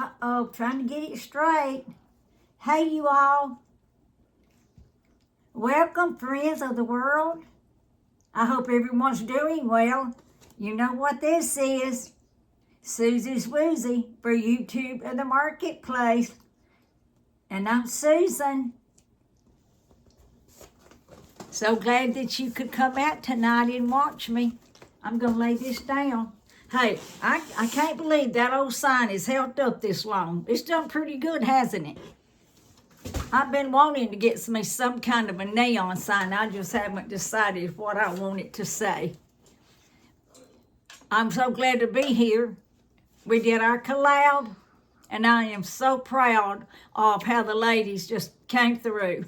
Uh-oh, trying to get it straight. Hey, you all. Welcome, friends of the world. I hope everyone's doing well. You know what this is. Susie's Woozy for YouTube and the Marketplace. And I'm Susan. So glad that you could come out tonight and watch me. I'm going to lay this down. Hey, I can't believe that old sign is held up this long. It's done pretty good, hasn't it? I've been wanting to get me some kind of a neon sign. I just haven't decided what I want it to say. I'm so glad to be here. We did our collab, and I am so proud of how the ladies just came through.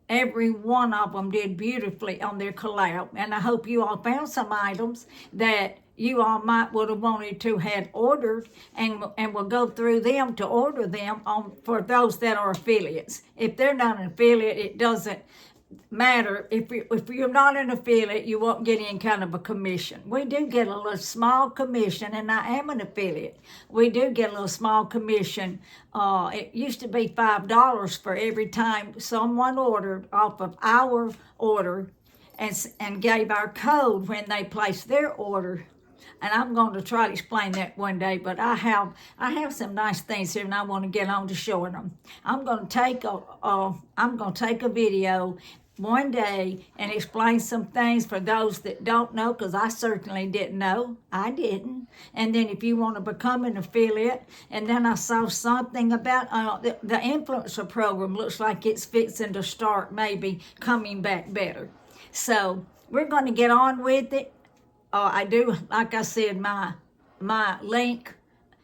Every one of them did beautifully on their collab, and I hope you all found some items that you all would have wanted to have ordered, and we'll go through them to order them for those that are affiliates. If they're not an affiliate, it doesn't matter. If you're not an affiliate, you won't get any kind of a commission. We do get a little small commission, and I am an affiliate. We do get a little small commission. It used to be $5 for every time someone ordered off of our order and gave our code when they placed their order. And I'm going to try to explain that one day, but I have some nice things here, and I want to get on to showing them. I'm going to take a video one day and explain some things for those that don't know, because I certainly didn't know. I didn't. And then if you want to become an affiliate, and then I saw something about the influencer program. Looks like it's fixing to start maybe coming back better. So we're going to get on with it. I do, like I said, my link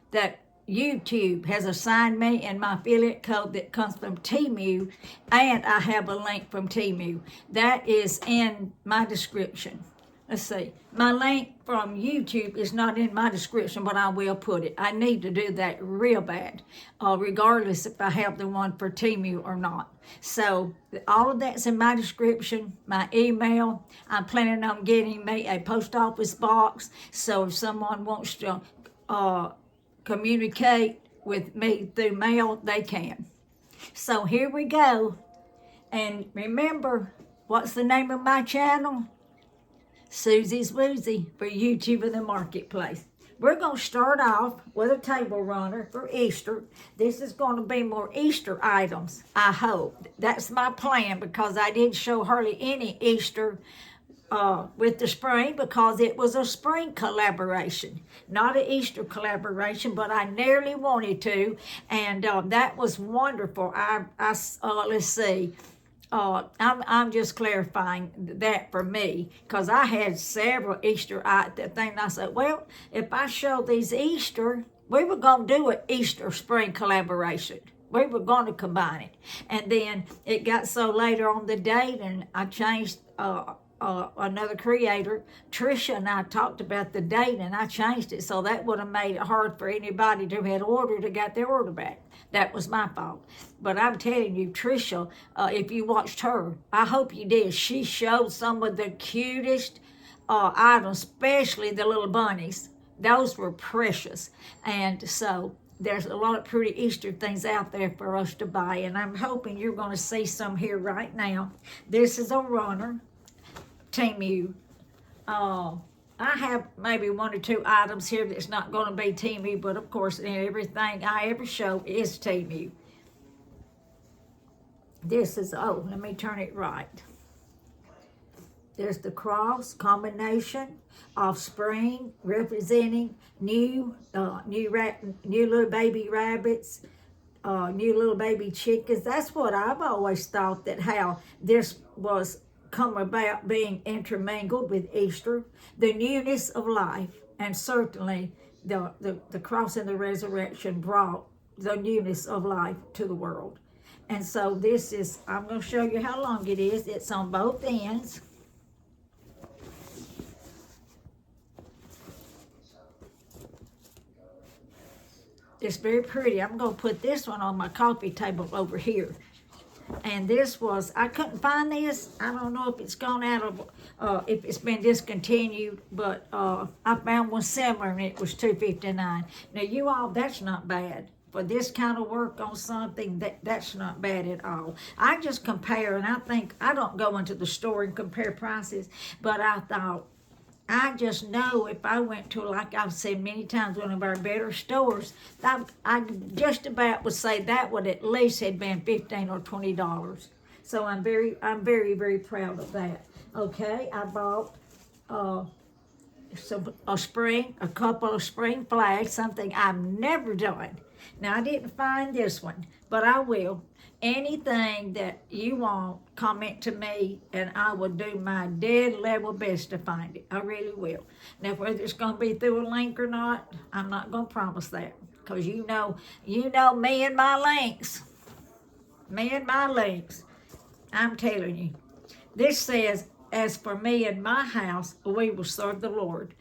that YouTube has assigned me, and my affiliate code that comes from Temu, and I have a link from Temu. That is in my description. Let's see. My link from YouTube is not in my description, but I will put it. I need to do that real bad, regardless if I have the one for Temu or not. So all of that's in my description, my email. I'm planning on getting me a post office box, so if someone wants to communicate with me through mail, they can. So here we go. And remember, what's the name of my channel? Susie's Woozy for YouTube and the Marketplace. We're going to start off with a table runner for Easter. This is going to be more Easter items, I hope. That's my plan, because I didn't show hardly any Easter with the spring, because it was a spring collaboration, not an Easter collaboration, but I nearly wanted to, and that was wonderful. Let's see. I'm just clarifying that for me, because I had several Easter things. I said, well, if I show these Easter, we were going to do an Easter spring collaboration. We were going to combine it. And then it got so later on the date, and I changed another creator, Trisha, and I talked about the date, and I changed it, so that would have made it hard for anybody who had ordered to get their order back. That was my fault. But I'm telling you, Trisha, if you watched her, I hope you did. She showed some of the cutest items, especially the little bunnies. Those were precious. And so there's a lot of pretty Easter things out there for us to buy, and I'm hoping you're going to see some here right now. This is a runner, Temu. I have maybe one or two items here that's not going to be Temu, but of course everything I ever show is Temu. This is, let me turn it right. There's the cross combination of spring, representing new little baby rabbits, new little baby chickens. That's what I've always thought, that how this was come about being intermingled with Easter, the newness of life, and certainly the cross and the resurrection brought the newness of life to the world. And so this is, I'm going to show you how long it is. It's on both ends. It's very pretty. I'm going to put this one on my coffee table over here. And this was, I couldn't find this. I don't know if it's gone out of, if it's been discontinued, but I found one similar and it was $2.59. Now you all, that's not bad. For this kind of work on something, that's not bad at all. I just compare, and I think, I don't go into the store and compare prices, but I thought, I just know if I went to, like I've said many times, one of our better stores, I just about would say that would at least have been $15 or $20. So I'm very, very proud of that. Okay, I bought a couple of spring flags, something I've never done. Now I didn't find this one, but I will. Anything that you want, comment to me, and I will do my dead level best to find it. I really will. Now, whether it's going to be through a link or not, I'm not going to promise that, because you know me and my links. Me and my links. I'm telling you. This says, as for me and my house, we will serve the Lord.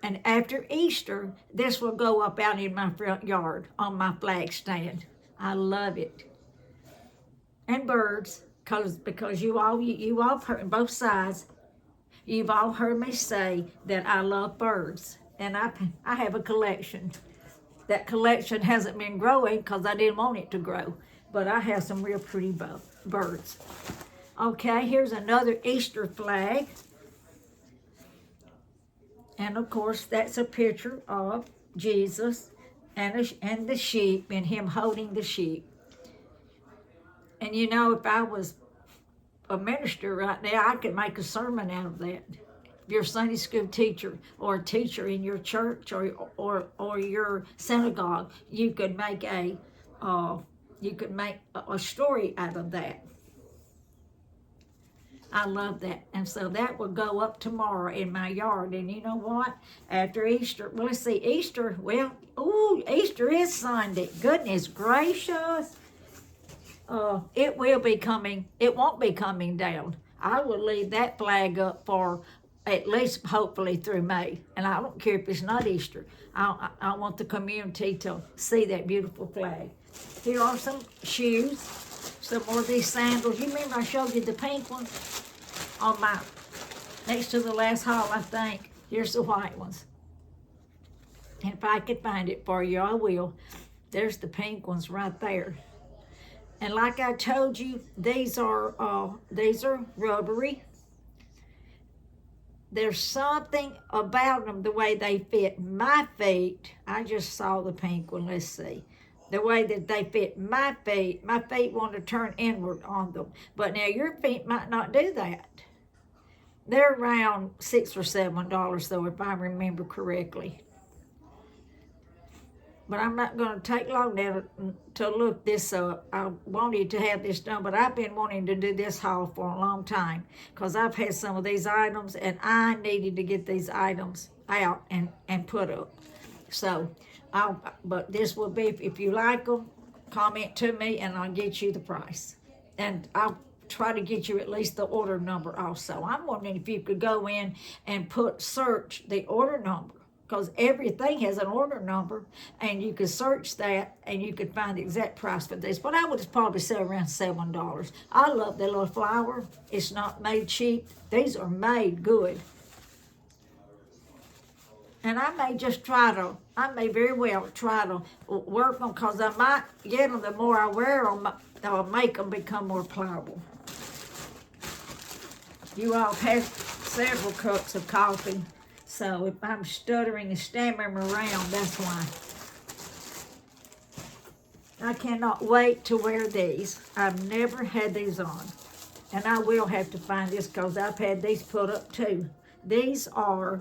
And after Easter, this will go up out in my front yard on my flag stand. I love it. And birds, because you all heard both sides. You've all heard me say that I love birds, and I have a collection. That collection hasn't been growing because I didn't want it to grow, but I have some real pretty birds. Okay, here's another Easter flag, and of course that's a picture of Jesus and the sheep, and him holding the sheep. And you know, if I was a minister right now, I could make a sermon out of that. If you're a Sunday school teacher or a teacher in your church or your synagogue, you could make a story out of that. I love that. And so that will go up tomorrow in my yard. And you know what? After Easter, well, let's see, Easter is Sunday. Goodness gracious. It will be coming. It won't be coming down. I will leave that flag up for at least hopefully through May. And I don't care if it's not Easter. I want the community to see that beautiful flag. Here are some shoes. Some more of these sandals. You remember I showed you the pink one on my, next to the last haul, I think. Here's the white ones. And if I could find it for you, I will. There's the pink ones right there. And like I told you, these are rubbery. There's something about them, the way they fit my feet. I just saw the pink one, let's see. The way that they fit my feet want to turn inward on them. But now your feet might not do that. They're around $6 or $7 though, if I remember correctly. But I'm not going to take long now to look this up. I wanted to have this done, but I've been wanting to do this haul for a long time because I've had some of these items and I needed to get these items out and put up. So, but this will be, if you like them, comment to me and I'll get you the price. And I'll try to get you at least the order number also. I'm wondering if you could go in and search the order number, because everything has an order number, and you could search that, and you could find the exact price for this. But I would probably sell around $7. I love the little flower. It's not made cheap. These are made good. And I may very well try to work them, because I might get them, the more I wear them, I'll make them become more pliable. You all have several cups of coffee. So if I'm stuttering and stammering around, that's why. I cannot wait to wear these. I've never had these on. And I will have to find this because I've had these put up too. They're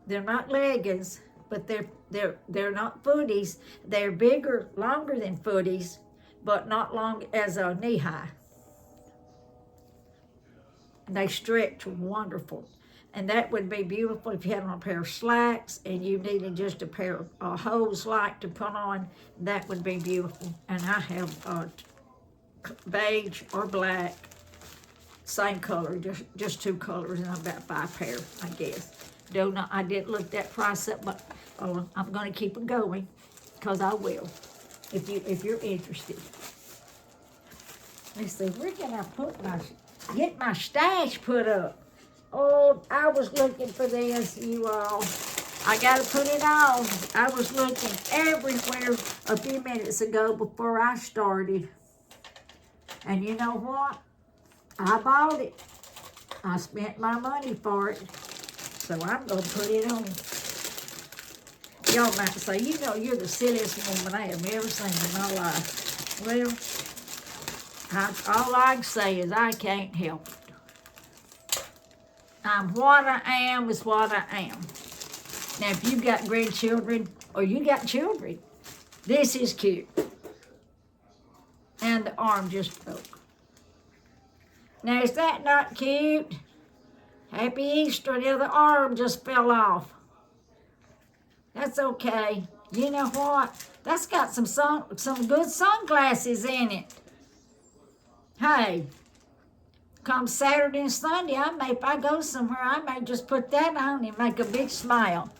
not leggings, but they're not footies. They're bigger, longer than footies, but not long as a knee high. And they stretch wonderful. And that would be beautiful if you had on a pair of slacks and you needed just a pair of hose like to put on. That would be beautiful. And I have beige or black, same color, just two colors, and about 5 pair, I guess. I didn't look that price up, but I'm going to keep it going because I will, if you're interested. Let's see, where can I get my stash put up? Oh, I was looking for this, you all. I got to put it on. I was looking everywhere a few minutes ago before I started. And you know what? I bought it. I spent my money for it. So I'm going to put it on. Y'all might say, you know, you're the silliest woman I have ever seen in my life. Well, all I can say is I can't help it. I'm what I am is what I am. Now, if you've got grandchildren or you got children, this is cute. And the arm just broke. Now, is that not cute? Happy Easter. Now the arm just fell off. That's okay. You know what? That's got some good sunglasses in it. Hey, come Saturday and Sunday, if I go somewhere, I may just put that on and make a big smile.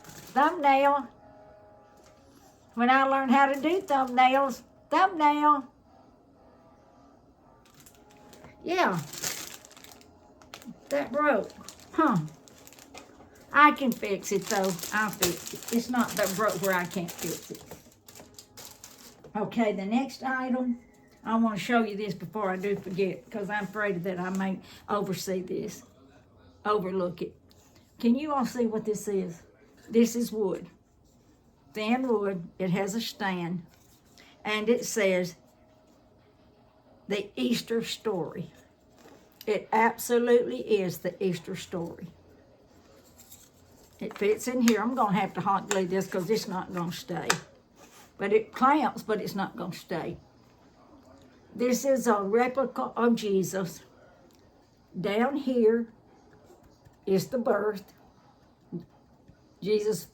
Thumbnail. When I learned how to do thumbnails, thumbnail. Yeah, that broke. Huh. I can fix it though. I'll fix it. It's not that broke where I can't fix it. Okay, the next item, I want to show you this before I do forget, because I'm afraid that I may overlook it. Can you all see what this is? This is wood. Thin wood. It has a stand. And it says, the Easter story. It absolutely is the Easter story. It fits in here. I'm going to have to hot glue this because it's not going to stay. But it clamps, but it's not going to stay. This is a replica of Jesus. Down here is the birth. Jesus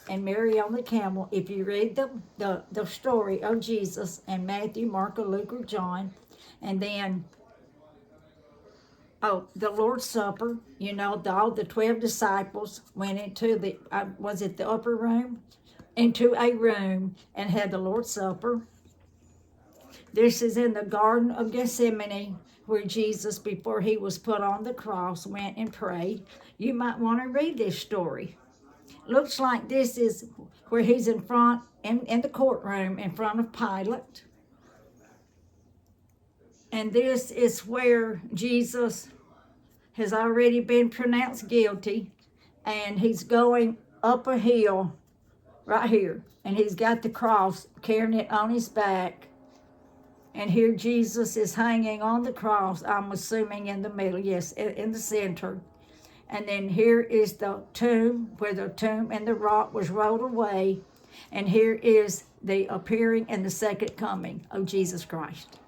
and Mary on the camel. If you read the story of Jesus in Matthew, Mark, Luke, or John, and then the Lord's Supper, you know, all the 12 disciples went into the upper room? Into a room and had the Lord's Supper. This is in the Garden of Gethsemane, where Jesus, before he was put on the cross, went and prayed. You might want to read this story. Looks like this is where he's in the courtroom in front of Pilate. And this is where Jesus has already been pronounced guilty, and he's going up a hill right here, and he's got the cross, carrying it on his back. And here Jesus is hanging on the cross, I'm assuming in the middle, yes, in the center. And then here is the tomb, where the tomb and the rock was rolled away. And here is the appearing and the second coming of Jesus Christ.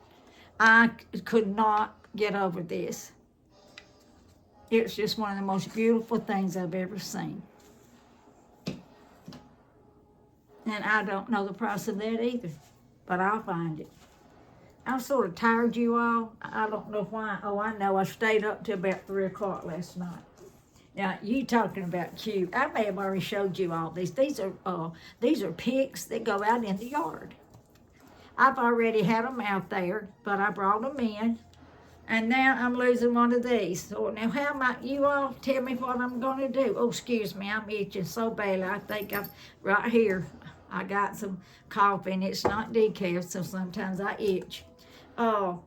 I could not get over this. It's just one of the most beautiful things I've ever seen. And I don't know the price of that either, but I'll find it. I'm sort of tired, you all. I don't know why. Oh, I know. I stayed up till about 3 o'clock last night. Now, you talking about cute. I may have already showed you all these. These are pigs that go out in the yard. I've already had them out there, but I brought them in. And now I'm losing one of these. So now how might you all tell me what I'm going to do? Oh, excuse me. I'm itching so badly. I think right here. I got some coffee, and it's not decaf, so sometimes I itch. Tell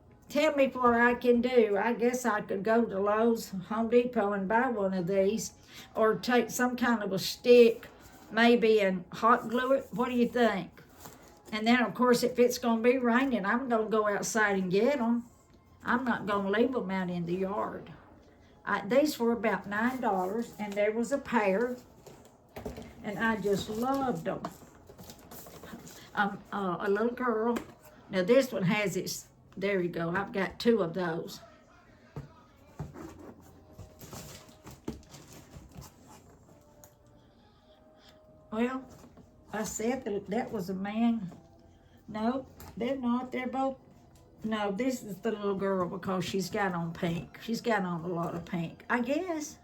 me what I can do. I guess I could go to Lowe's, Home Depot, and buy one of these, or take some kind of a stick, maybe, and hot glue it. What do you think? And then, of course, if it's going to be raining, I'm going to go outside and get them. I'm not going to leave them out in the yard. These were about $9, and there was a pair, and I just loved them. A little girl. Now this one has its, there you go, I've got 2 of those. Well, I said that was a man. No, they're not, they're both. No, this is the little girl because she's got on pink. She's got on a lot of pink. I guess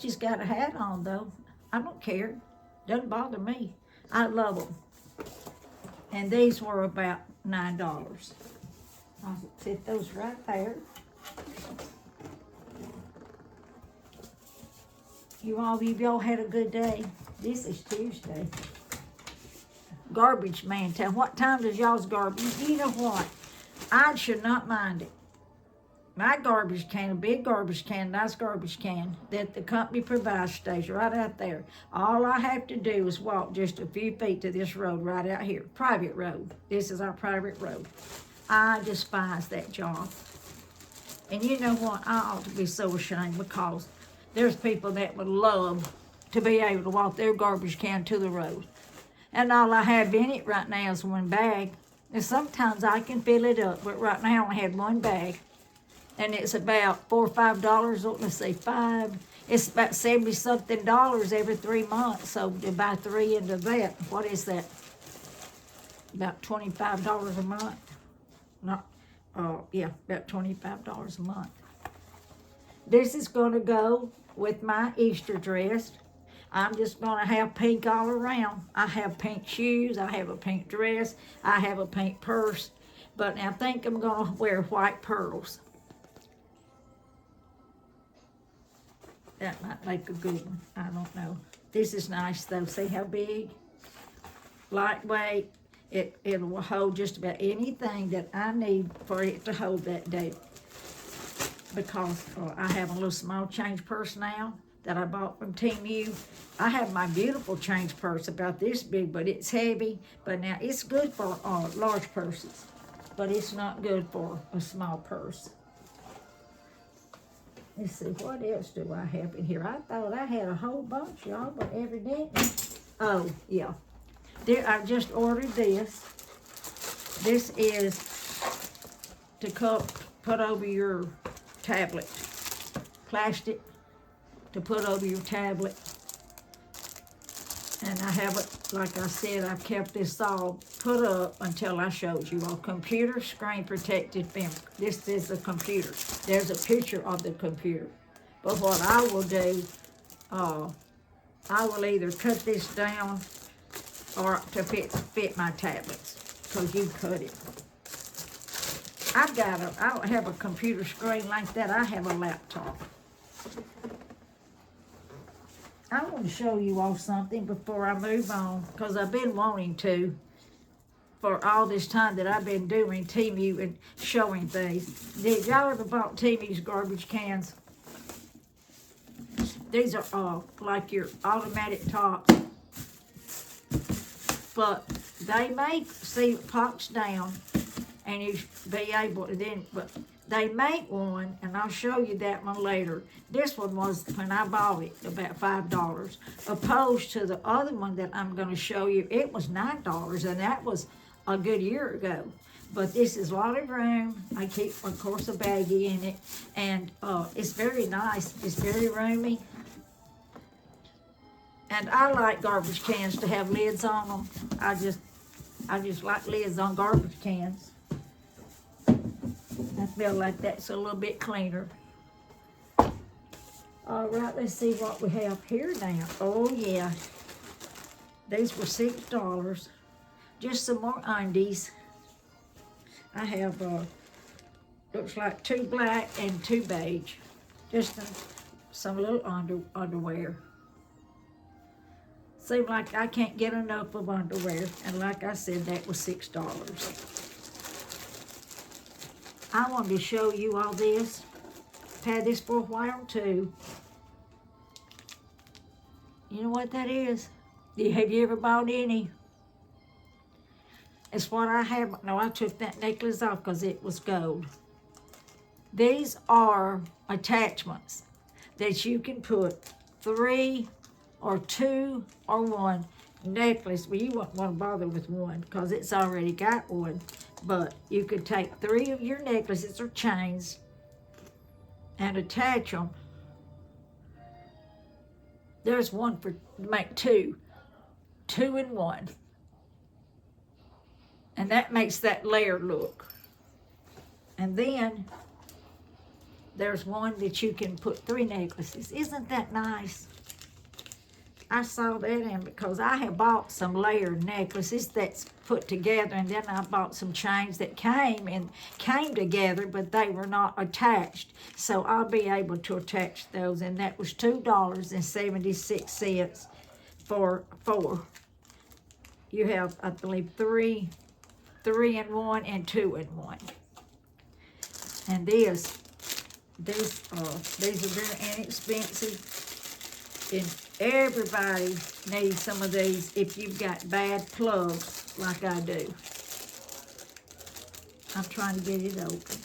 she's got a hat on though. I don't care, doesn't bother me. I love them. And these were about $9. I'll set those right there. Y'all had a good day. This is Tuesday. Garbage man, tell what time does y'all's garbage? You know what? I should not mind it. My garbage can, a big garbage can, nice garbage can that the company provides stays right out there. All I have to do is walk just a few feet to this road right out here. Private road. This is our private road. I despise that job. And you know what? I ought to be so ashamed because there's people that would love to be able to walk their garbage can to the road. And all I have in it right now is one bag. And sometimes I can fill it up, but right now I only had one bag. And it's about $4 or $5. Oh, let's say $5. It's about $70-something every 3 months. So to buy 3 into that, what is that? About $25 a month. Yeah, about $25 a month. This is going to go with my Easter dress. I'm just going to have pink all around. I have pink shoes. I have a pink dress. I have a pink purse. But I think I'm going to wear white pearls. That might make a good one. I don't know. This is nice, though. See how big? Lightweight. It'll hold just about anything that I need for it to hold that day. Because I have a little small change purse now that I bought from Temu. I have my beautiful change purse about this big, but it's heavy. But now it's good for large purses, but it's not good for a small purse. Let's see, what else do I have in here? I thought I had a whole bunch, y'all, but evidently, oh, yeah. I just ordered this. This is to put over your tablet. Plastic to put over your tablet. And I have it, like I said, I've kept this all put up until I showed you all. Computer screen protected film. This is a computer. There's a picture of the computer. But what I will do, I will either cut this down or to fit my tablets, because you cut it. I don't have a computer screen like that. I have a laptop. I want to show you all something before I move on, because I've been wanting to for all this time that I've been doing Temu and showing things. Did y'all ever bought Temu's garbage cans? These are like your automatic tops, but they make, see, it pops down, and you be able to then, but they make one, and I'll show you that one later. This one was, when I bought it, about $5, opposed to the other one that I'm going to show you, it was $9, and that was a good year ago. But this is a lot of room. I keep, of course, a baggie in it, and it's very nice. It's very roomy. And I like garbage cans to have lids on them. I just like lids on garbage cans. I feel like that's a little bit cleaner. All right, let's see what we have here now. Oh, yeah. These were $6. Just some more undies. I have, looks like 2 black and 2 beige. Just some little underwear. Seems like I can't get enough of underwear. And like I said, that was $6. I wanted to show you all this. I've had this for a while too. You know what that is? Have you ever bought any? It's what I have. No, I took that necklace off because it was gold. These are attachments that you can put 3 or 2 or 1 necklace. Well, you wouldn't want to bother with one because it's already got one. But you could take 3 of your necklaces or chains and attach them. There's one for make 2. 2 in 1. And that makes that layered look. And then there's one that you can put 3 necklaces. Isn't that nice? I saw that in because I have bought some layered necklaces that's put together, and then I bought some chains that came together, but they were not attached. So I'll be able to attach those, and that was $2.76 for 4. You have, I believe, 3 in 1 and 2 in 1. And these are very inexpensive. And everybody needs some of these if you've got bad plugs like I do. I'm trying to get it open.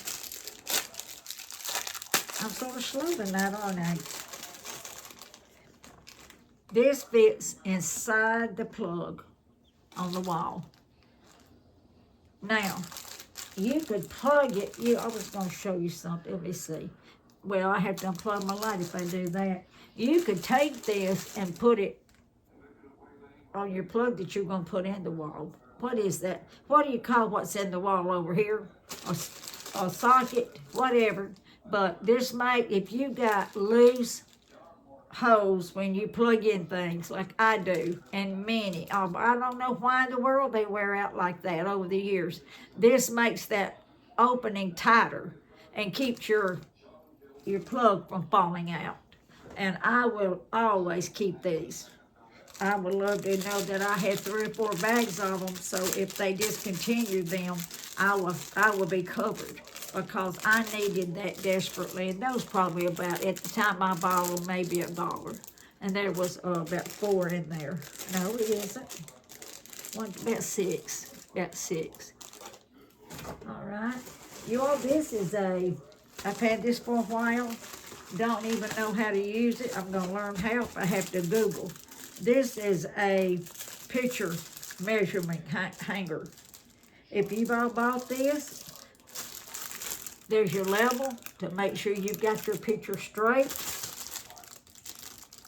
I'm sort of slow tonight, aren't I? This fits inside the plug on the wall. Now, you could plug it. I was going to show you something. Let me see. Well, I have to unplug my light if I do that. You could take this and put it on your plug that you're going to put in the wall. What is that? What do you call what's in the wall over here? A socket, whatever. But this if you got loose holes when you plug in things like I do, and many, I don't know why in the world they wear out like that over the years. This makes that opening tighter and keeps your plug from falling out. And I will always keep these. I would love to know that I had 3 or 4 bags of them, so if they discontinue them, I will be covered, because I needed that desperately. And those probably about, at the time I bought them, maybe $1. And there was about 4 in there. No, it isn't. About 6. About 6. All right. You all, this is I've had this for a while. Don't even know how to use it. I'm going to learn how if I have to Google. This is a picture measurement hanger. If you've all bought this, there's your level to make sure you've got your picture straight.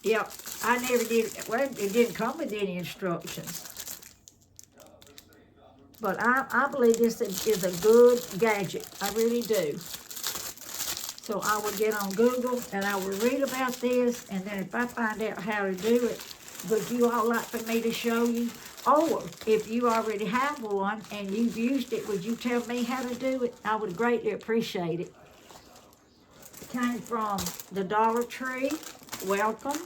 Yep, I never did, well, it didn't come with any instructions. But I believe this is a good gadget. I really do. So I will get on Google and I will read about this, and then if I find out how to do it, would you all like for me to show you? Or if you already have one and you've used it, would you tell me how to do it? I would greatly appreciate it. It came from the Dollar Tree. Welcome.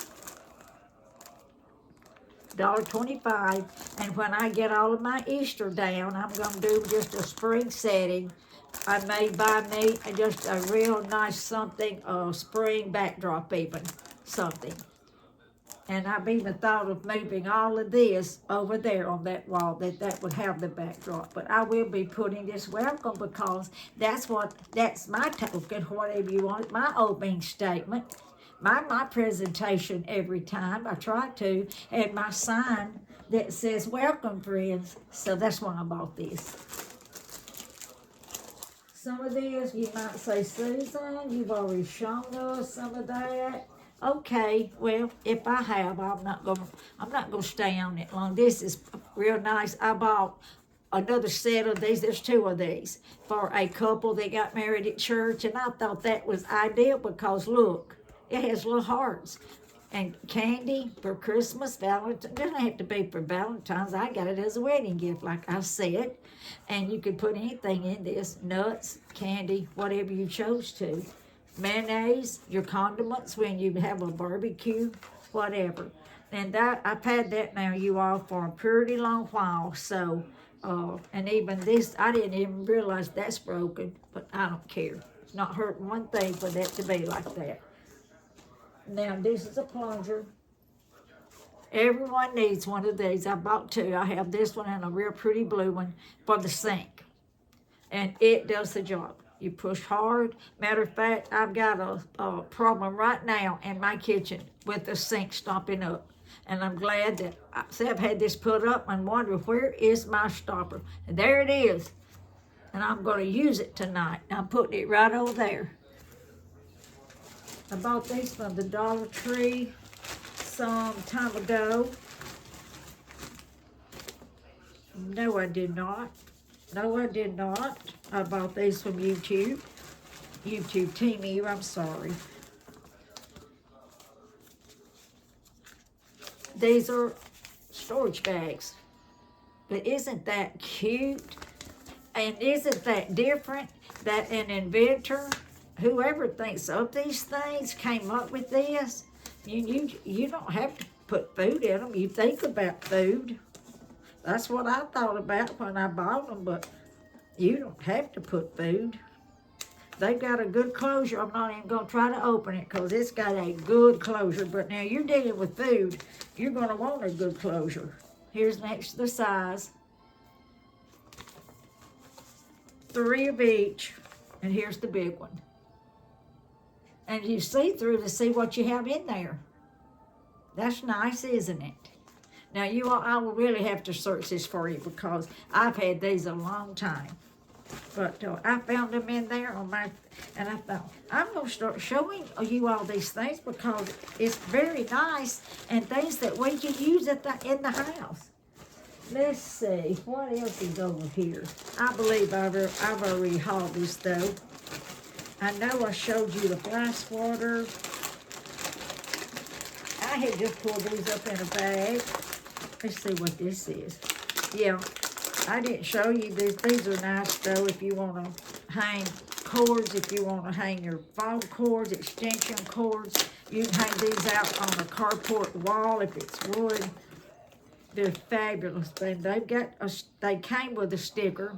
$1.25. And when I get all of my Easter down, I'm going to do just a spring setting. I may buy me just a real nice something, spring backdrop even, something. And I've even thought of moving all of this over there on that wall, that would have the backdrop. But I will be putting this welcome, because that's my token, whatever you want, my opening statement, my presentation every time. I try to, and my sign that says welcome, friends. So that's why I bought this. Some of this, you might say, Susan, you've already shown us some of that. Okay, well, if I have, I'm not gonna stay on it long. This is real nice. I bought another set of these. There's 2 of these for a couple that got married at church, and I thought that was ideal because look, it has little hearts and candy for Christmas, Valentine's. It doesn't have to be for Valentine's. I got it as a wedding gift, like I said. And you could put anything in this, nuts, candy, whatever you chose to. Mayonnaise, your condiments when you have a barbecue, whatever. And that, I've had that now, you all, for a pretty long while. So, and even this, I didn't even realize that's broken, but I don't care. It's not hurting one thing for that to be like that. Now, this is a plunger. Everyone needs one of these. I bought 2. I have this one and a real pretty blue one for the sink. And it does the job. You push hard. Matter of fact, I've got a problem right now in my kitchen with the sink stopping up. And I'm glad that I've had this put up and wonder where is my stopper. And there it is. And I'm going to use it tonight. I'm putting it right over there. I bought these from the Dollar Tree some time ago. No, I did not. No, I did not. I bought these from YouTube. Temu, I'm sorry. These are storage bags. But isn't that cute? And isn't that different that an inventor, whoever thinks of these things, came up with this? You don't have to put food in them. You think about food. That's what I thought about when I bought them, but you don't have to put food. They've got a good closure. I'm not even going to try to open it because it's got a good closure. But now you're dealing with food. You're going to want a good closure. Here's next to the size. 3 of each. And here's the big one. And you see through to see what you have in there. That's nice, isn't it? Now, I will really have to search this for you because I've had these a long time. But I found them in there and I thought, I'm going to start showing you all these things because it's very nice and things that we can use in the house. Let's see, what else is over here? I believe I've already hauled this though. I know I showed you the fly swatter. I had just pulled these up in a bag. Let's see what this is. Yeah, I didn't show you these. These are nice though if you want to hang cords, if you want to hang your phone cords, extension cords. You can hang these out on the carport wall if it's wood. They're fabulous. They came with a sticker.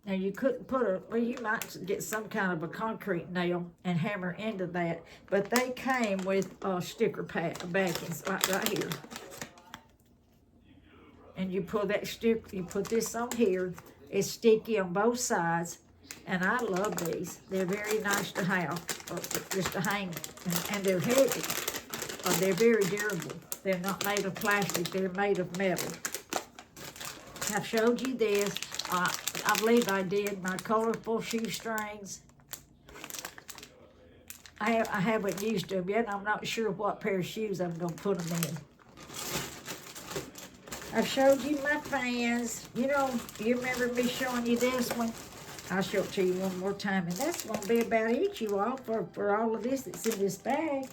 Now you couldn't you might get some kind of a concrete nail and hammer into that, but they came with sticker backings right here. And you pull that sticker, you put this on here. It's sticky on both sides, and I love these. They're very nice to have, just to hang, and they're heavy. They're very durable. They're not made of plastic, they're made of metal. I've showed you this. I believe I did my colorful shoestrings. I haven't used them yet. I'm not sure what pair of shoes I'm going to put them in. I've showed you my fans. You remember me showing you this one? I'll show it to you one more time. And that's going to be about it, you all, for all of this that's in this bag.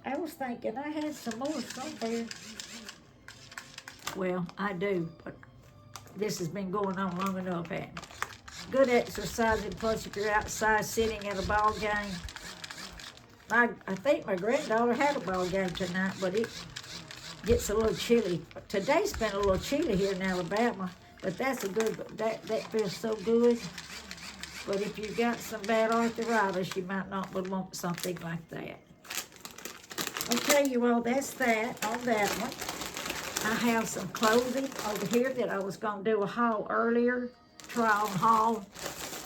I was thinking I had some more somewhere. Well, I do, but this has been going on long enough, hasn't it? Good exercise, and plus if you're outside sitting at a ball game. I think my granddaughter had a ball game tonight, but it gets a little chilly. Today's been a little chilly here in Alabama, but that feels so good. But if you've got some bad arthritis, you might not want something like that. Okay, you all, that's that on that one. I have some clothing over here that I was going to do a haul earlier, try-on haul.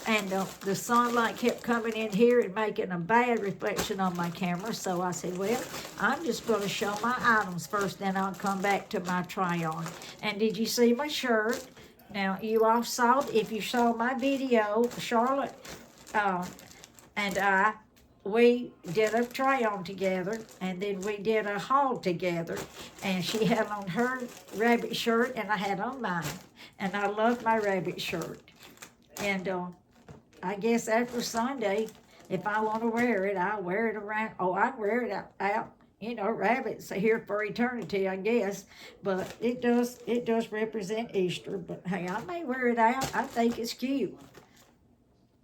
And the sunlight kept coming in here and making a bad reflection on my camera. So I said, well, I'm just going to show my items first, then I'll come back to my try-on. And did you see my shirt? Now, you all saw, if you saw my video, Charlotte and we did a try-on together, and then we did a haul together. And she had on her rabbit shirt, and I had on mine. And I love my rabbit shirt. And I guess after Sunday, if I want to wear it, I'll wear it around. Oh, I wear it out. Rabbits are here for eternity, I guess. But it does represent Easter. But hey, I may wear it out. I think it's cute.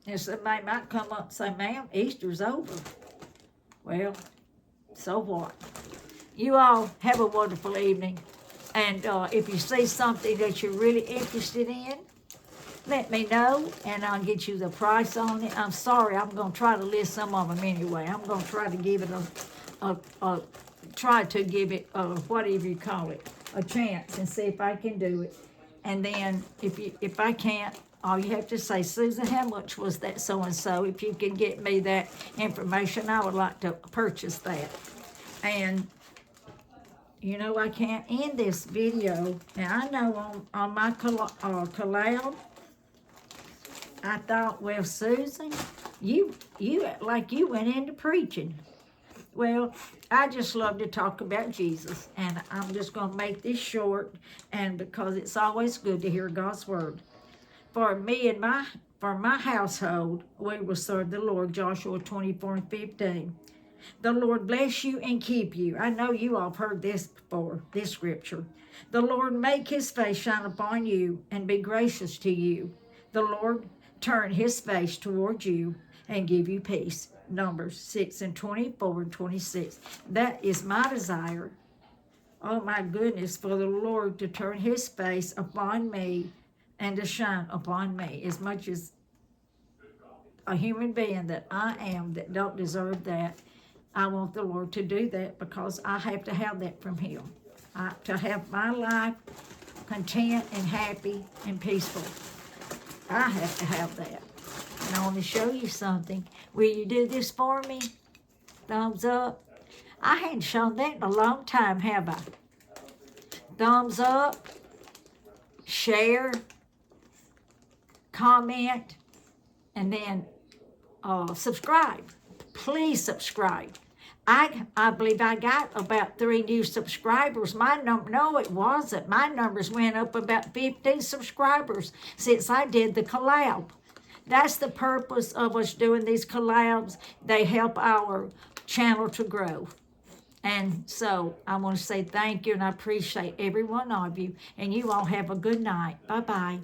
And somebody might come up and say, ma'am, Easter's over. Well, so what? You all have a wonderful evening. And if you see something that you're really interested in, let me know, and I'll get you the price on it. I'm sorry, I'm going to try to list some of them anyway. I'm going to try to give it whatever you call it, a chance and see if I can do it. And then if I can't, all you have to say, Susan, how much was that so-and-so? If you can get me that information, I would like to purchase that. And I can't end this video. Now, I know on my collab, I thought, well, Susan, you like you went into preaching. Well, I just love to talk about Jesus, and I'm just going to make this short, and because it's always good to hear God's word. For me and my household, we will serve the Lord, Joshua 24:15. The Lord bless you and keep you. I know you all have heard this before, this scripture. The Lord make his face shine upon you and be gracious to you. The Lord turn his face toward you and give you peace. Numbers 6:24 and 26. That is my desire. Oh my goodness, for the Lord to turn his face upon me and to shine upon me, as much as a human being that I am that don't deserve that. I want the Lord to do that because I have to have that from him. To have my life content and happy and peaceful. I have to have that. And I want to show you something. Will you do this for me? Thumbs up. I hadn't shown that in a long time, have I? Thumbs up, share, comment, and then subscribe. Please subscribe. I believe I got about 3 new subscribers. No, it wasn't. My numbers went up about 15 subscribers since I did the collab. That's the purpose of us doing these collabs. They help our channel to grow. And so I want to say thank you, and I appreciate every one of you. And you all have a good night. Bye-bye.